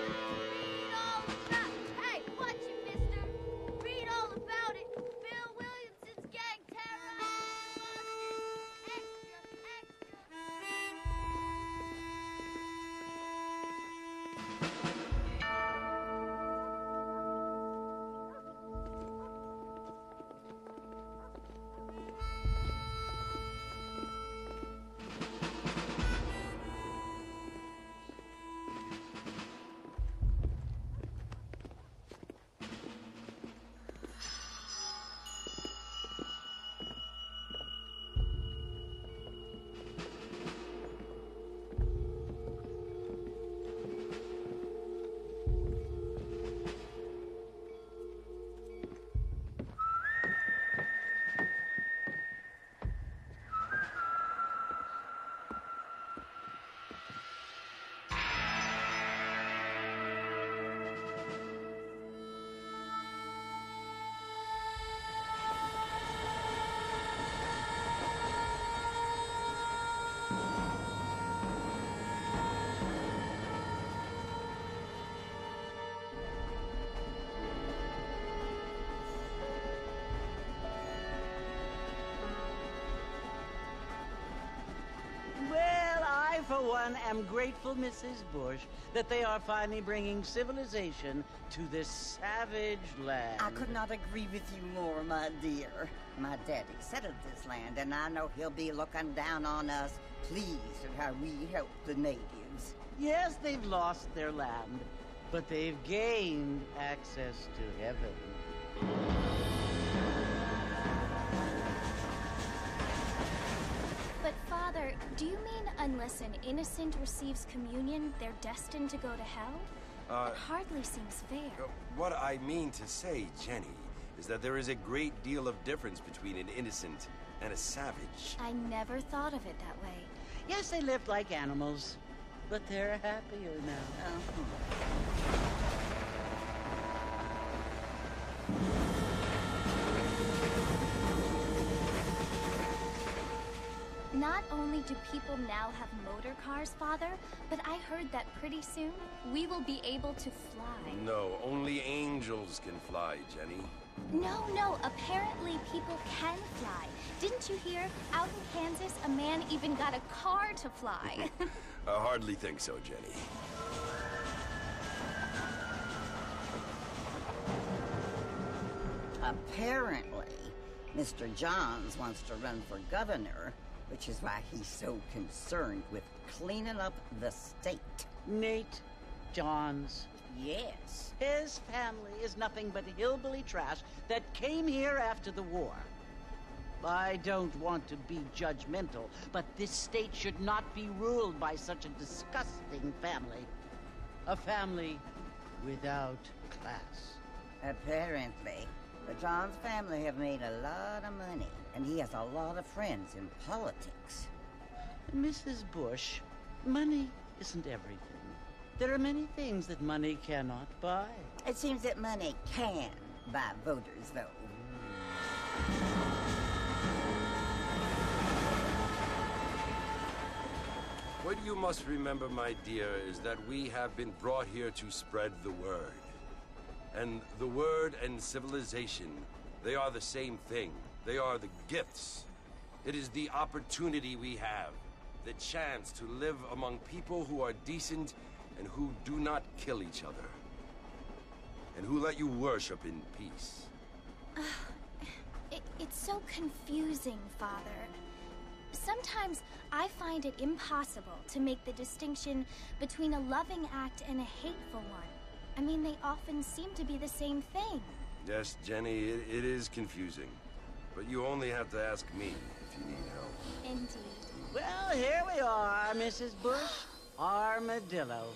Read all about it. Hey, watch it, mister. Read all about it. Bill Williamson's gang terrorized Boston. Extra, extra. Well, I, for one, am grateful, Mrs. Bush, that they are finally bringing civilization to this savage land. I could not agree with you more, my dear. My daddy settled this land, and I know he'll be looking down on us, pleased at how we help the natives. Yes, they've lost their land, but they've gained access to heaven. But Father, do you mean unless an innocent receives communion, they're destined to go to hell? It hardly seems fair. What I mean to say, Jenny, is that there is a great deal of difference between an innocent and a savage. I never thought of it that way. Yes, they lived like animals, but they're happier now. Not only do people now have motor cars, Father, but I heard that pretty soon we will be able to fly. No, only angels can fly, Jenny. No, apparently people can fly. Didn't you hear? Out in Kansas, a man even got a car to fly. I hardly think so, Jenny. Apparently, Mr. Johns wants to run for governor, which is why he's so concerned with cleaning up the state. Nate Johns. Yes. His family is nothing but hillbilly trash that came here after the war. I don't want to be judgmental, but this state should not be ruled by such a disgusting family. A family without class. Apparently. The Johns family have made a lot of money, and he has a lot of friends in politics. Mrs. Bush, money isn't everything. There are many things that money cannot buy. It seems that money can buy voters, though. What you must remember, my dear, is that we have been brought here to spread the word. And the word and civilization, they are the same thing. They are the gifts. It is the opportunity we have, the chance to live among people who are decent and who do not kill each other, and who let you worship in peace. It's so confusing, Father. Sometimes I find it impossible to make the distinction between a loving act and a hateful one. I mean, they often seem to be the same thing. Yes, Jenny, it is confusing. But you only have to ask me if you need help. Indeed. Well, here we are, Mrs. Bush. Armadillo.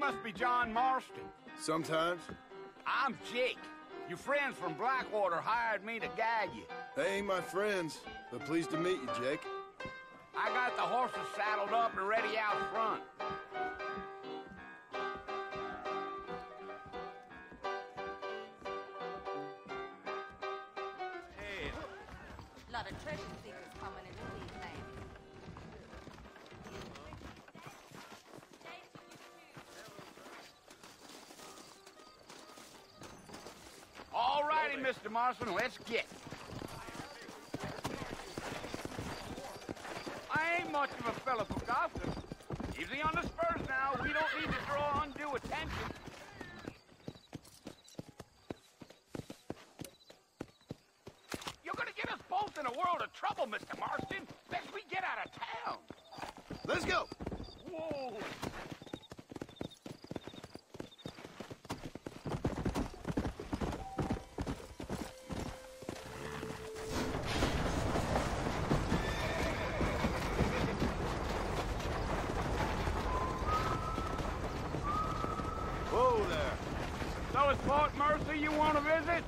must be John Marston. Sometimes. I'm Jake. Your friends from Blackwater hired me to guide you. They ain't my friends, but pleased to meet you, Jake. I got the horses saddled up and ready out front. Hey. Lot of treasure seekers coming into these lands. All righty, Mr. Marston, let's get. I ain't much of a fella for gossip. Easy on the spurs now. We don't need to draw undue attention. You're gonna get us both in a world of trouble, Mr. Marston. Best we get out of town. Let's go! Whoa! Whoa there. So it's Fort Mercy you want to visit?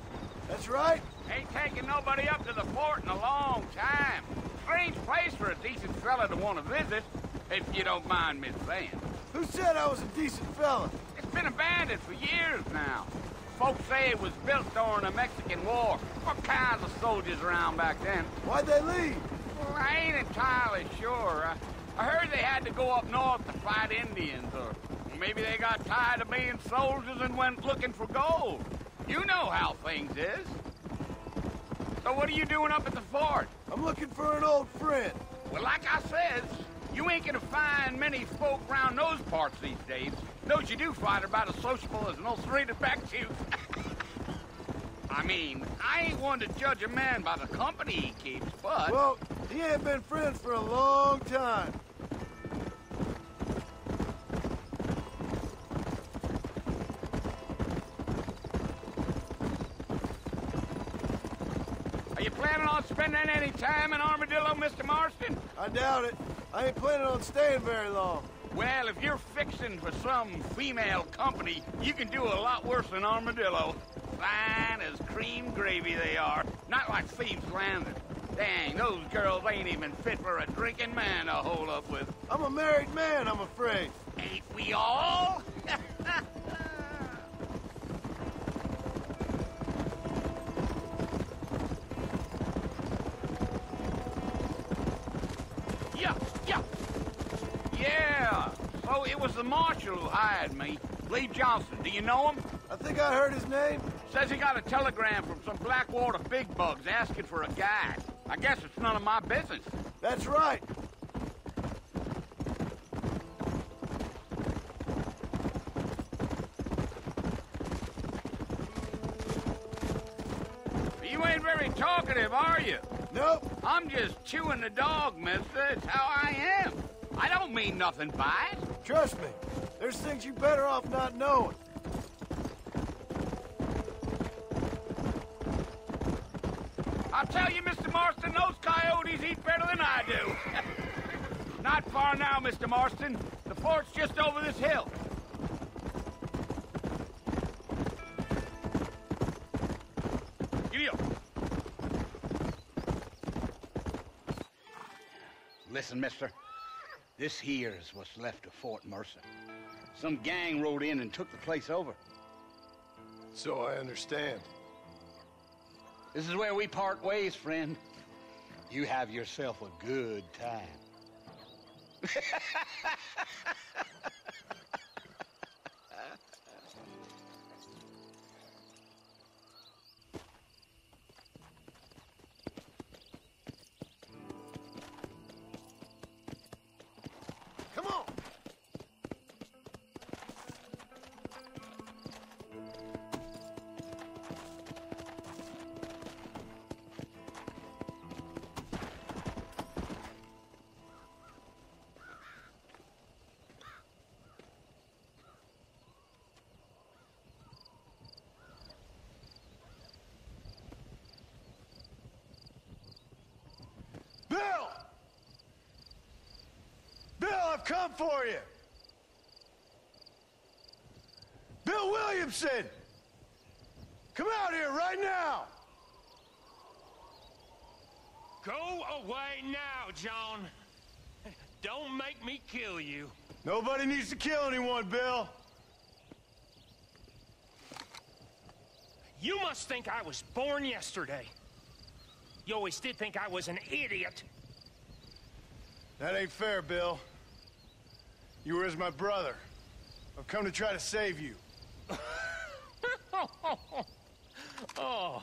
That's right. Ain't taking nobody up to the fort in a long time. Strange place for a decent fella to want to visit, if you don't mind me saying. Who said I was a decent fella? It's been abandoned for years now. Folks say it was built during the Mexican War. What kinds of soldiers around back then? Why'd they leave? Well, I ain't entirely sure. I heard they had to go up north to fight Indians, or maybe they got tired of being soldiers and went looking for gold. You know how things is. So what are you doing up at the fort? I'm looking for an old friend. Well, like I says, you ain't gonna find many folk round those parts these days. Those you do find are about as sociable as an ulcerated back tooth. I mean, I ain't one to judge a man by the company he keeps, but... Well, he ain't been friends for a long time. Are you planning on spending any time in Armadillo, Mr. Marston? I doubt it. I ain't planning on staying very long. Well, if you're fixing for some female company, you can do a lot worse than Armadillo. Fine as cream gravy they are. Not like Thieves' Landing. Dang, those girls ain't even fit for a drinking man to hold up with. I'm a married man, I'm afraid. Ain't we all? Yeah. So it was the marshal who hired me. Lee Johnson. Do you know him? I think I heard his name. Says he got a telegram from some Blackwater big bugs asking for a guide. I guess it's none of my business. That's right. You ain't very talkative, are you? Nope. I'm just chewing the dog, mister. It's how I am. I don't mean nothing by it. Trust me. There's things you better off not knowing. I'll tell you, Mr. Marston, those coyotes eat better than I do. Not far now, Mr. Marston. The fort's just over this hill. Giddy up. Listen, mister. This here is what's left of Fort Mercer. Some gang rode in and took the place over. So I understand. This is where we part ways, friend. You have yourself a good time. Come on. Bill! Bill, I've come for you! Bill Williamson! Come out here right now! Go away now, John. Don't make me kill you. Nobody needs to kill anyone, Bill. You must think I was born yesterday. You always did think I was an idiot. That ain't fair, Bill. You were as my brother. I've come to try to save you. Oh.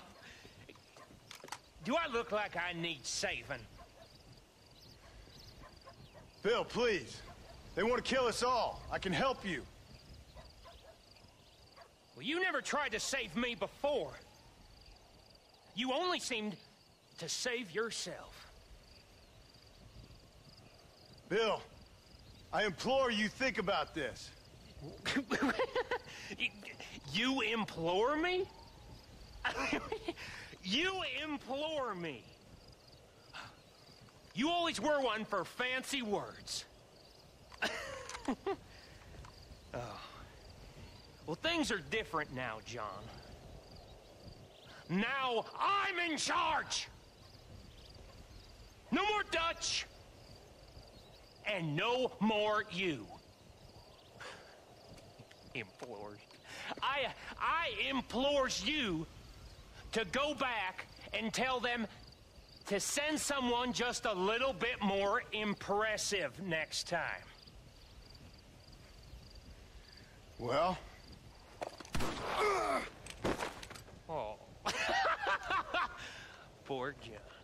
Do I look like I need saving? Bill, please. They want to kill us all. I can help you. Well, you never tried to save me before. You only seemed to save yourself. Bill, I implore you think about this. You implore me? You implore me. You always were one for fancy words. Oh. Well, things are different now, John. Now I'm in charge! No more Dutch! And no more you. Implores. I implores you to go back and tell them to send someone just a little bit more impressive next time. Well? Oh. Poor John.